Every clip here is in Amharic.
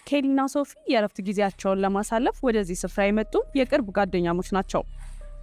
ኬሊና ሶፊ የእረፍት ጊዜያቸውን ለማሳለፍ ወደዚህ ስፍራ የመጡ የቅርብ ጓደኛሞች ናቸው።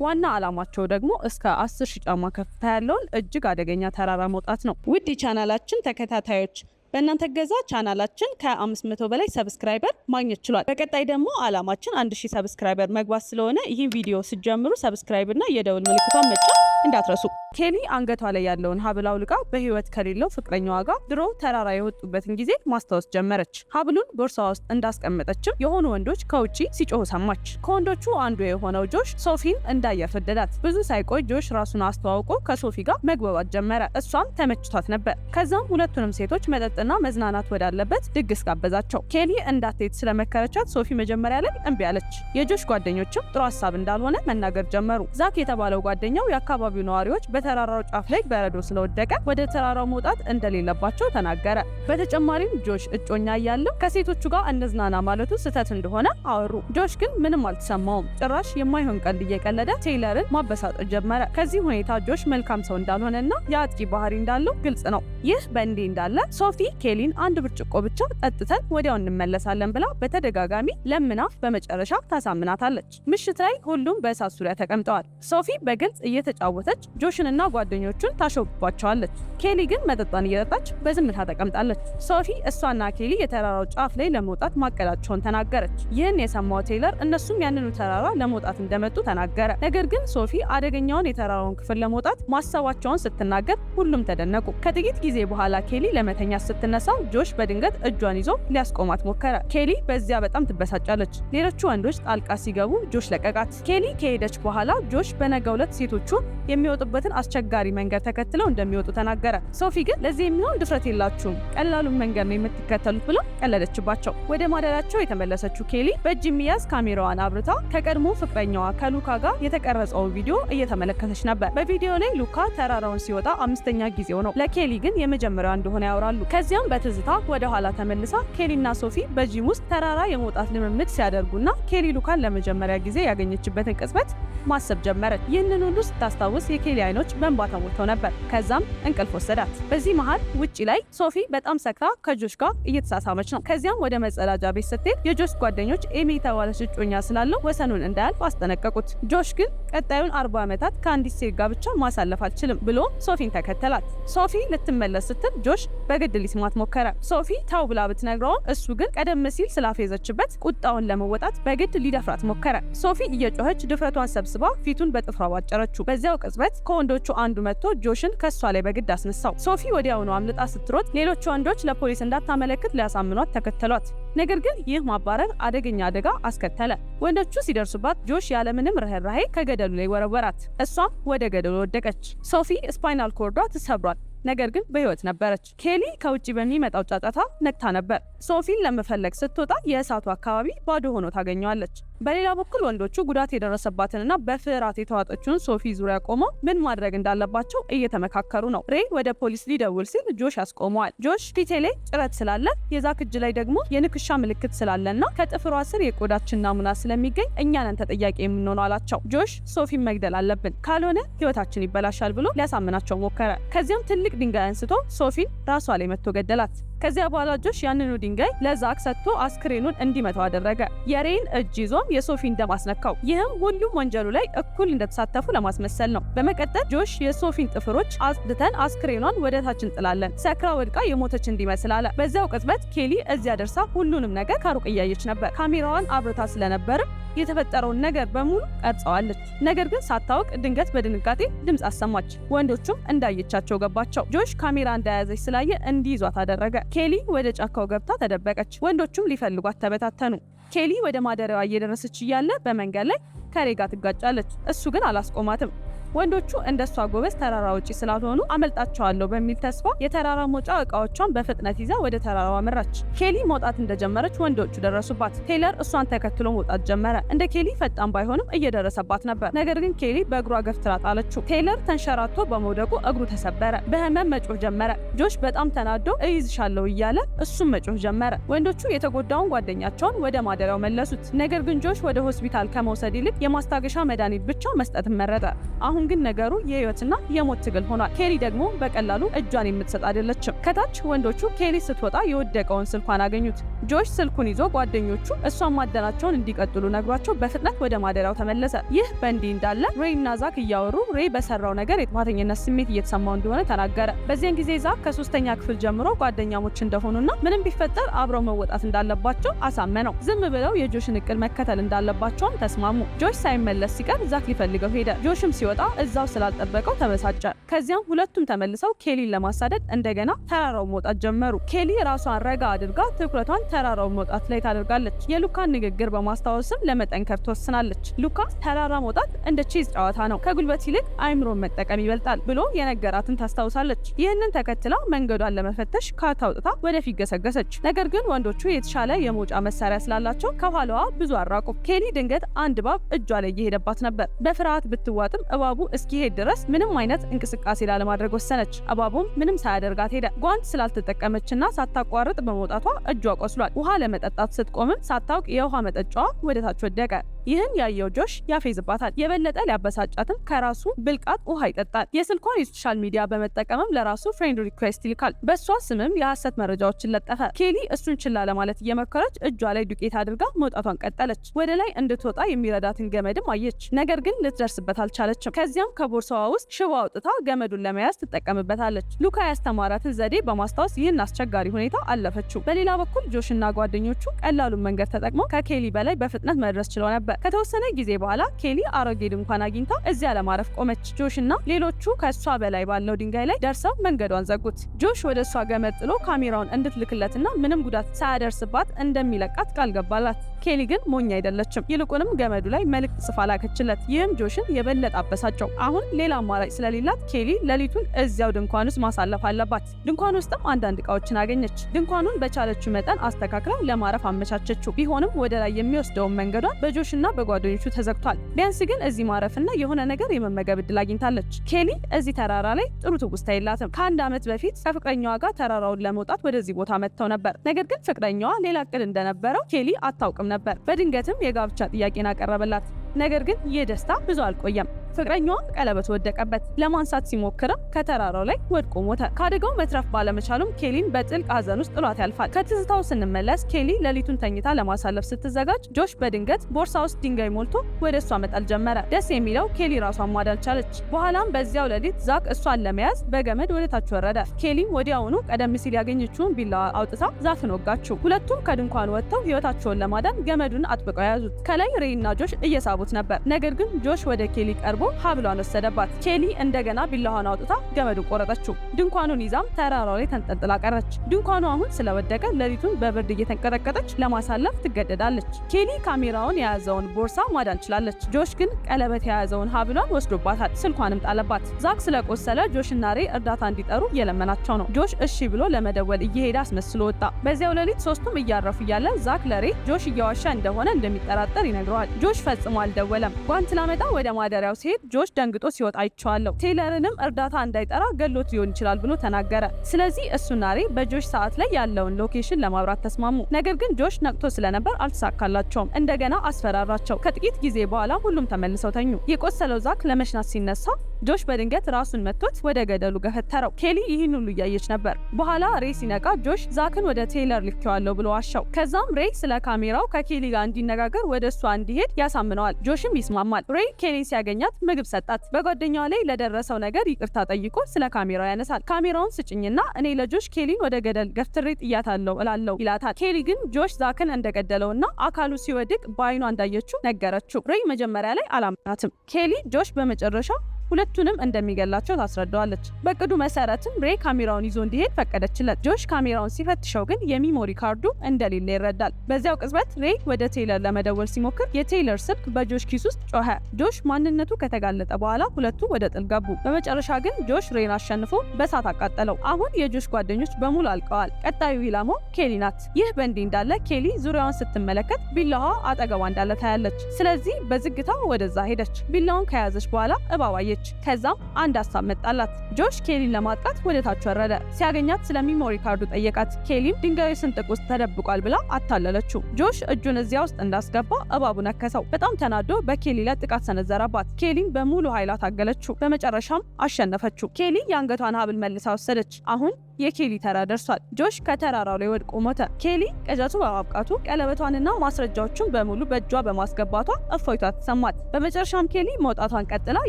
ዋና ዓላማቸው ደግሞ እስከ 10,000 ጫማ ከፍታ ያለውን እጅግ አደገኛ ተራራ መውጣት ነው። ውድ የቻናላችን ተከታታዮች በእናንተ ገዛ ቻናላችን ከ500 በላይ ሰብስክራይበር ማግኘት ችሏል። በቀጣይ ደግሞ ዓላማችን 1000 ሰብስክራይበር መግባት ስለሆነ ይህን ቪዲዮ ስትጀምሩ ሰብስክራይብ እና የደውል ምልክቷን መጫን እንዳትረሱ። ኬሊ አንገቷ ላይ ያለውን ሀብል አውልቃ በህይወት ከሌለው ፍቅረኛዋ ጋር ድሮ ተራራ የወጡበትን ጊዜ ማስታወስ ጀመረች። ሀብሉን ቦርሳ ውስጥ እንዳስቀመጠችም የሆኑ ወንዶች ከውጪ ሲጮሁ ሰማች። ከወንዶቹ አንዱ የሆነው ጆሽ ሶፊን እንዳያት ወደዳት። ብዙ ሳይቆይ ጆሽ ራሱን አስተዋውቆ ከሶፊ ጋር መግባባት ጀመረ። እሷም ተመችቷት ነበር። ከዛም ሁለቱንም ሴቶች መጠጥና መዝናናት ወዳለበት ድግስ ጋበዛቸው። ኬሊ እንዳትሄድ ስለመከረቻት ሶፊ መጀመሪያ ላይ እምቢ አለች። የጆሽ ጓደኞችም ጥሩ ሀሳብ እንዳልሆነ መናገር ጀመሩ። ዛክ የተባለው ጓደኛው የአካባቢው ነዋሪዎች በተራራው ጫፍ ላይ በረዶ ስለወደቀ ወደ ተራራው መውጣት እንደሌለባቸው ተናገረ። በተጨማሪም ጆሽ እጮኛ እያለው ከሴቶቹ ጋር እንዝናና ማለቱ ስህተት እንደሆነ አወሩ። ጆሽ ግን ምንም አልተሰማውም። ጭራሽ የማይሆን ቀልድ እየቀለደ ቴይለርን ማበሳጨት ጀመረ። ከዚህ ሁኔታ ጆሽ መልካም ሰው እንዳልሆነና የአጥቂ ባህሪ እንዳለው ግልጽ ነው። ይህ በእንዲህ እንዳለ ሶፊ ኬሊን አንድ ብርጭቆ ብቻ ጠጥተን ወዲያው እንመለሳለን ብላ በተደጋጋሚ ለምና በመጨረሻ ታሳምናታለች። ምሽት ላይ ሁሉም በእሳት ዙሪያ ተቀምጠዋል። ሶፊ በግልጽ እየተጫወተች ጆሽንና ጓደኞቹን ታሾፍባቸዋለች። ኬሊ ግን መጠጧን እየጠጣች በዝምታ ተቀምጣለች። ሶፊ እሷና ኬሊ የተራራው ጫፍ ላይ ለመውጣት ማቀዳቸውን ተናገረች። ይህን የሰማው ቴይለር እነሱም ያንኑ ተራራ ለመውጣት እንደመጡ ተናገረ። ነገር ግን ሶፊ አደገኛውን የተራራውን ክፍል ለመውጣት ማሰባቸውን ስትናገር ሁሉም ተደነቁ። ከጥቂት ጊዜ በኋላ ኬሊ ለመተኛ ስትነሳ ጆሽ በድንገት እጇን ይዞ ሊያስቆማት ሞከረ። ኬሊ በዚያ በጣም ትበሳጫለች። ሌሎቹ ወንዶች ጣልቃ ሲገቡ ጆሽ ለቀቃት። ኬሊ ከሄደች በኋላ ጆሽ በነገው ዕለት ሴቶቹ የሚወጡበትን አስቸጋሪ መንገድ ተከትለው እንደሚወጡ ተናገረ። ሶፊ ግን ለዚህ የሚሆን ድፍረት የላችሁም፣ ቀላሉን መንገድ ነው የምትከተሉት ብሎ ቀለደችባቸው። ወደ ማደሪያቸው የተመለሰችው ኬሊ በእጅ የሚያዝ ካሜራዋን አብርታ ከቀድሞ ፍቅረኛዋ ከሉካ ጋር የተቀረጸውን ቪዲዮ እየተመለከተች ነበር። በቪዲዮ ላይ ሉካ ተራራውን ሲወጣ 5ኛ ጊዜው ነው። ለኬሊ ግን የመጀመሪያው እንደሆነ ያወራሉ። ከዚያም በትዝታ ወደ ኋላ ተመልሳ ኬሊና ሶፊ በጂም ውስጥ ተራራ የመውጣት ልምምድ ሲያደርጉና ኬሊ ሉካን ለመጀመሪያ ጊዜ ያገኘችበትን ቅጽበት ማሰብ ጀመረች። ይህንን ሁሉ ስታስታውስ የኬሊ አይኖች በእንባ ተሞልተው ነበር። ከዛም እንቅልፍ ወሰዳት። በዚህ መሃል ውጪ ላይ ሶፊ በጣም ሰክራ ከጆሽ ጋር እየተሳሳመች ነው። ከዚያም ወደ መጸዳጃ ቤት ስትሄድ የጆሽ ጓደኞች ኤሚ የተባለች እጮኛ ስላለው ወሰኑን እንዳያልፍ አስጠነቀቁት። ጆሽ ግን ቀጣዩን 40 ዓመታት ከአንዲት ሴት ጋር ብቻ ማሳለፍ አልችልም ብሎ ሶፊን ተከተላት። ሶፊ ልትመለስ ስትል ጆሽ በግድ ሊስማት ሞከረ። ሶፊ ታው ብላ ብትነግረውም እሱ ግን ቀደም ሲል ስላፌዘችበት ቁጣውን ለመወጣት በግድ ሊደፍራት ሞከረ። ሶፊ እየጮኸች ድፍረቷን ሰብስባ ፊቱን በጥፍሯ ባጨረችው። በዚያው ቅጽበት ከወንዶቹ አንዱ መጥቶ ጆሽን ከሷ ላይ በግድ አስነሳው። ሶፊ ወዲያውኑ አምልጣ ስትሮጥ ሌሎቹ ወንዶች ለፖሊስ እንዳታመለክት ሊያሳምኗት ተከተሏት። ነገር ግን ይህ ማባረር አደገኛ አደጋ አስከተለ። ወንዶቹ ሲደርሱባት ጆሽ ያለምንም ርህራሄ ከገደሉ ላይ ወረወራት። እሷም ወደ ገደሉ ወደቀች። ሶፊ ስፓይናል ኮርዷ ተሰብሯል። ነገር ግን በህይወት ነበረች። ኬሊ ከውጪ በሚመጣው ጫጫታ ነቅታ ነበር። ሶፊን ለመፈለግ ስትወጣ የእሳቱ አካባቢ ባዶ ሆኖ ታገኘዋለች። በሌላ በኩል ወንዶቹ ጉዳት የደረሰባትንና በፍርሃት የተዋጠችውን ሶፊ ዙሪያ ቆመው ምን ማድረግ እንዳለባቸው እየተመካከሩ ነው። ሬይ ወደ ፖሊስ ሊደውል ሲል ጆሽ ያስቆመዋል። ጆሽ ፊቴ ላይ ጭረት ስላለ የዛክ እጅ ላይ ደግሞ የንክሻ ምልክት ስላለና ከጥፍሯ ስር የቆዳችን ናሙና ስለሚገኝ እኛ ነን ተጠያቂ የምንሆነው አላቸው። ጆሽ ሶፊን መግደል አለብን፣ ካልሆነ ህይወታችን ይበላሻል ብሎ ሊያሳምናቸው ሞከረ። ከዚያም ትልቅ ድንጋይ አንስቶ ሶፊን ራሷ ላይ መጥቶ ገደላት። ከዚያ በኋላ ጆሽ ያንኑ ድንጋይ ለዛክ ሰጥቶ አስክሬኑን እንዲመታው አደረገ። የሬይን እጅ ይዞም የሶፊን ደም አስነካው። ይህም ሁሉም ወንጀሉ ላይ እኩል እንደተሳተፉ ለማስመሰል ነው። በመቀጠል ጆሽ የሶፊን ጥፍሮች አጽድተን አስክሬኗን ወደ ታች እንጥላለን፣ ሰክራ ወድቃ የሞተች እንዲመስል አለ። በዚያው ቅጽበት ኬሊ እዚያ ደርሳ ሁሉንም ነገር ከሩቅ እያየች ነበር። ካሜራዋን አብርታ ስለነበርም የተፈጠረውን ነገር በሙሉ ቀርጸዋለች። ነገር ግን ሳታውቅ ድንገት በድንጋጤ ድምፅ አሰማች። ወንዶቹም እንዳየቻቸው ገባቸው። ጆሽ ካሜራ እንደያዘች ስላየ እንዲይዟት አደረገ። ኬሊ ወደ ጫካው ገብታ ተደበቀች። ወንዶቹም ሊፈልጓት ተበታተኑ። ኬሊ ወደ ማደሪያዋ እየደረሰች እያለ በመንገድ ላይ ከሬይ ጋር ትጋጫለች። እሱ ግን አላስቆማትም። ወንዶቹ እንደሷ ጎበዝ ተራራ ውጪ ስላልሆኑ አመልጣቸዋለሁ በሚል ተስፋ የተራራ መውጫ እቃዎቿን በፍጥነት ይዛ ወደ ተራራው አመራች። ኬሊ መውጣት እንደጀመረች ወንዶቹ ደረሱባት። ቴይለር እሷን ተከትሎ መውጣት ጀመረ። እንደ ኬሊ ፈጣን ባይሆንም እየደረሰባት ነበር። ነገር ግን ኬሊ በእግሯ ገፍትራ ጣለችው። ቴይለር ተንሸራቶ በመውደቁ እግሩ ተሰበረ። በህመም መጮህ ጀመረ። ጆሽ በጣም ተናዶ እይዝሻለሁ እያለ እሱም መጮህ ጀመረ። ወንዶቹ የተጎዳውን ጓደኛቸውን ወደ ማደሪያው መለሱት። ነገር ግን ጆሽ ወደ ሆስፒታል ከመውሰድ ይልቅ የማስታገሻ መድኃኒት ብቻ መስጠትን መረጠ። አሁን አሁን ግን ነገሩ የህይወትና የሞት ትግል ሆኗል። ኬሊ ደግሞ በቀላሉ እጇን የምትሰጥ አይደለችም። ከታች ወንዶቹ ኬሊ ስትወጣ የወደቀውን ስልኳን አገኙት። ጆሽ ስልኩን ይዞ ጓደኞቹ እሷን ማደናቸውን እንዲቀጥሉ ነግሯቸው በፍጥነት ወደ ማደሪያው ተመለሰ። ይህ በእንዲህ እንዳለ ሬይ እና ዛክ እያወሩ ሬይ በሰራው ነገር የጥፋተኝነት ስሜት እየተሰማው እንደሆነ ተናገረ። በዚያን ጊዜ ዛክ ከ3ኛ ክፍል ጀምሮ ጓደኛሞች እንደሆኑና ምንም ቢፈጠር አብረው መወጣት እንዳለባቸው አሳመነው። ዝም ብለው የጆሽን እቅድ መከተል እንዳለባቸውም ተስማሙ። ጆሽ ሳይመለስ ሲቀር ዛክ ሊፈልገው ሄደ። ጆሽም ሲወጣ እዛው ስላልጠበቀው ተበሳጨ። ከዚያም ሁለቱም ተመልሰው ኬሊን ለማሳደድ እንደገና ተራራው መውጣት ጀመሩ። ኬሊ ራሷን ረጋ አድርጋ ትኩረቷን ተራራው መውጣት ላይ ታደርጋለች። የሉካን ንግግር በማስታወስም ለመጠንከር ትወስናለች። ሉካ ተራራ መውጣት እንደ ቼዝ ጨዋታ ነው፣ ከጉልበት ይልቅ አይምሮን መጠቀም ይበልጣል ብሎ የነገራትን ታስታውሳለች። ይህንን ተከትላ መንገዷን ለመፈተሽ ካርታ አውጥታ ወደፊት ገሰገሰች። ነገር ግን ወንዶቹ የተሻለ የመውጫ መሳሪያ ስላላቸው ከኋላዋ ብዙ አራቁ። ኬሊ ድንገት አንድ እባብ እጇ ላይ እየሄደባት ነበር። በፍርሃት ብትዋጥም እባቡ እስኪሄድ ድረስ ምንም አይነት እንቅስቃሴ ላለማድረግ ወሰነች። እባቡም ምንም ሳያደርጋት ሄደ። ጓንት ስላልተጠቀመችና ሳታቋርጥ በመውጣቷ እጇ ቆስሏል። ውሃ ለመጠጣት ስትቆምም ሳታውቅ የውሃ መጠጫዋ ወደታች ወደቀ። ይህን ያየው ጆሽ ያፌዝባታል። የበለጠ ሊያበሳጫትም ከራሱ ብልቃጥ ውሃ ይጠጣል። የስልኳን የሶሻል ሚዲያ በመጠቀምም ለራሱ ፍሬንድ ሪኩዌስት ይልካል። በእሷ ስምም የሐሰት መረጃዎችን ለጠፈ። ኬሊ እሱን ችላ ለማለት እየመከረች እጇ ላይ ዱቄት አድርጋ መውጣቷን ቀጠለች። ወደ ላይ እንድትወጣ የሚረዳትን ገመድም አየች። ነገር ግን ልትደርስበት አልቻለችም። ከዚያም ከቦርሳዋ ውስጥ ሽቦ አውጥታ ገመዱን ለመያዝ ትጠቀምበታለች። ሉካ ያስተማራትን ዘዴ በማስታወስ ይህን አስቸጋሪ ሁኔታ አለፈችው። በሌላ በኩል ጆሽና ጓደኞቹ ቀላሉን መንገድ ተጠቅመው ከኬሊ በላይ በፍጥነት መድረስ ችለው ነበር። ከተወሰነ ጊዜ በኋላ ኬሊ አሮጌ ድንኳን አግኝታ እዚያ ለማረፍ ቆመች። ጆሽና ሌሎቹ ከሷ በላይ ባለው ድንጋይ ላይ ደርሰው መንገዷን ዘጉት። ጆሽ ወደ እሷ ገመድ ጥሎ ካሜራውን እንድትልክለትና ምንም ጉዳት ሳያደርስባት እንደሚለቃት ቃል ገባላት። ኬሊ ግን ሞኝ አይደለችም። ይልቁንም ገመዱ ላይ መልእክት ጽፋ ላከችለት። ይህም ጆሽን የበለጠ አበሳጨው። አሁን ሌላ አማራጭ ስለሌላት ኬሊ ሌሊቱን እዚያው ድንኳን ውስጥ ማሳለፍ አለባት። ድንኳን ውስጥም አንዳንድ እቃዎችን አገኘች። ድንኳኑን በቻለችው መጠን አስተካክላ ለማረፍ አመቻቸችው። ቢሆንም ወደ ላይ የሚወስደውን መንገዷን በጆሽና በጓደኞቹ ተዘግቷል። ቢያንስ ግን እዚህ ማረፍና የሆነ ነገር የመመገብ እድል አግኝታለች። ኬሊ እዚህ ተራራ ላይ ጥሩ ትውስታ የላትም። ከአንድ ዓመት በፊት ከፍቅረኛዋ ጋር ተራራውን ለመውጣት ወደዚህ ቦታ መጥተው ነበር። ነገር ግን ፍቅረኛዋ ሌላ እቅድ እንደነበረው ኬሊ አታውቅም ነበር። በድንገትም የጋብቻ ጥያቄን አቀረበላት። ነገር ግን ይህ ደስታ ብዙ አልቆየም። ፍቅረኛዋ ቀለበት ወደቀበት። ለማንሳት ሲሞክርም ከተራራው ላይ ወድቆ ሞተ። ከአደጋው መትረፍ ባለመቻሉም ኬሊን በጥልቅ ሐዘን ውስጥ ጥሏት ያልፋል። ከትዝታው ስንመለስ ኬሊ ሌሊቱን ተኝታ ለማሳለፍ ስትዘጋጅ ጆሽ በድንገት ቦርሳ ውስጥ ድንጋይ ሞልቶ ወደ እሷ መጣል ጀመረ። ደስ የሚለው ኬሊ ራሷን ማዳን ቻለች። በኋላም በዚያው ሌሊት ዛክ እሷን ለመያዝ በገመድ ወደ ታች ወረደ። ኬሊም ወዲያውኑ ቀደም ሲል ያገኘችውን ቢላዋ አውጥታ ዛክን ወጋችው። ሁለቱም ከድንኳኑ ወጥተው ህይወታቸውን ለማዳን ገመዱን አጥብቀው ያዙት። ከላይ ሬይና ጆሽ እየሳቡት ነበር። ነገር ግን ጆሽ ወደ ኬሊ ቀርቦ ሀብሏን ወሰደባት። ኬሊ እንደገና ቢላዋን አውጥታ ገመዱን ቆረጠችው። ድንኳኑን ይዛም ተራራው ላይ ተንጠልጥላ ቀረች። ድንኳኑ አሁን ስለወደቀ ሌሊቱን በብርድ እየተንቀጠቀጠች ለማሳለፍ ትገደዳለች። ኬሊ ካሜራውን የያዘውን ቦርሳ ማዳን ችላለች። ጆሽ ግን ቀለበት የያዘውን ሀብሏን ወስዶባታል። ስልኳንም ጣለባት። ዛክ ስለቆሰለ ጆሽና ሬይ እርዳታ እንዲጠሩ እየለመናቸው ነው። ጆሽ እሺ ብሎ ለመደወል እየሄደ አስመስሎ ወጣ። በዚያው ሌሊት ሶስቱም እያረፉ እያለ ዛክ ለሬይ ጆሽ እየዋሻ እንደሆነ እንደሚጠራጠር ይነግረዋል። ጆሽ ፈጽሞ አልደወለም። ጓንት ላመጣ ወደ ማደሪያው ሲሄድ ጆሽ ደንግጦ ሲወጣ አይቼዋለሁ። ቴይለርንም እርዳታ እንዳይጠራ ገሎት ሊሆን ይችላል ብሎ ተናገረ። ስለዚህ እሱና ሬይ በጆሽ ሰዓት ላይ ያለውን ሎኬሽን ለማብራት ተስማሙ። ነገር ግን ጆሽ ነቅቶ ስለነበር አልተሳካላቸውም። እንደገና አስፈራራቸው። ከጥቂት ጊዜ በኋላ ሁሉም ተመልሰው ተኙ። የቆሰለው ዛክ ለመሽናት ሲነሳ ጆሽ በድንገት ራሱን መቶት ወደ ገደሉ ገፈተረው። ኬሊ ይህን ሁሉ እያየች ነበር። በኋላ ሬይ ሲነቃ ጆሽ ዛክን ወደ ቴይለር ልኬዋለሁ ብሎ ዋሻው። ከዛም ሬይ ስለ ካሜራው ከኬሊ ጋር እንዲነጋገር ወደ እሷ እንዲሄድ ያሳምነዋል። ጆሽም ይስማማል። ሬይ ኬሊ ሲያገኛት ምግብ ሰጣት። በጓደኛዋ ላይ ለደረሰው ነገር ይቅርታ ጠይቆ ስለ ካሜራው ያነሳል። ካሜራውን ስጭኝና እኔ ለጆሽ ኬሊን ወደ ገደል ገፍትሬ ጥያታለሁ እላለሁ ይላታል። ኬሊ ግን ጆሽ ዛክን እንደገደለውና አካሉ ሲወድቅ በአይኗ እንዳየችው ነገረችው። ሬይ መጀመሪያ ላይ አላመናትም። ኬሊ ጆሽ በመጨረሻ ሁለቱንም እንደሚገላቸው ታስረዳዋለች። በቅዱ መሰረትም ሬይ ካሜራውን ይዞ እንዲሄድ ፈቀደችለት። ጆሽ ካሜራውን ሲፈትሸው ግን የሚሞሪ ካርዱ እንደሌለ ይረዳል። በዚያው ቅጽበት ሬይ ወደ ቴይለር ለመደወል ሲሞክር የቴይለር ስልክ በጆሽ ኪስ ውስጥ ጮኸ። ጆሽ ማንነቱ ከተጋለጠ በኋላ ሁለቱ ወደ ጥል ገቡ። በመጨረሻ ግን ጆሽ ሬይን አሸንፎ በሳት አቃጠለው። አሁን የጆሽ ጓደኞች በሙሉ አልቀዋል። ቀጣዩ ኢላማው ኬሊ ናት። ይህ በእንዲህ እንዳለ ኬሊ ዙሪያዋን ስትመለከት ቢላዋ አጠገቧ እንዳለ ታያለች። ስለዚህ በዝግታ ወደዛ ሄደች። ቢላውን ከያዘች በኋላ እባብ አየች። አለች። ከዛም አንድ ሀሳብ መጣላት። ጆሽ ኬሊን ለማጥቃት ወደ ታች ወረደ። ሲያገኛት ስለ ሚሞሪ ካርዱ ጠየቃት። ኬሊም ድንጋዩ ስንጥቅ ውስጥ ተደብቋል ብላ አታለለችው። ጆሽ እጁን እዚያ ውስጥ እንዳስገባ እባቡ ነከሰው። በጣም ተናዶ በኬሊ ላይ ጥቃት ሰነዘረባት። ኬሊን በሙሉ ኃይሏ ታገለችው። በመጨረሻም አሸነፈችው። ኬሊ የአንገቷን ሀብል መልሳ ወሰደች። አሁን የኬሊ ተራ ደርሷል። ጆሽ ከተራራው ላይ ወድቆ ሞተ። ኬሊ ቅዠቱ በማብቃቱ ቀለበቷንና ማስረጃዎቹን በሙሉ በእጇ በማስገባቷ እፎይታ ተሰማት። በመጨረሻም ኬሊ መውጣቷን ቀጥላ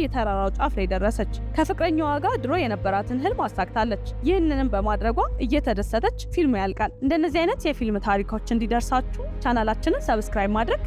የተራራው ጫፍ ላይ ደረሰች። ከፍቅረኛዋ ጋር ድሮ የነበራትን ህልም አሳክታለች። ይህንንም በማድረጓ እየተደሰተች ፊልሙ ያልቃል። እንደነዚህ አይነት የፊልም ታሪኮች እንዲደርሳችሁ ቻናላችንን ሰብስክራይብ ማድረግ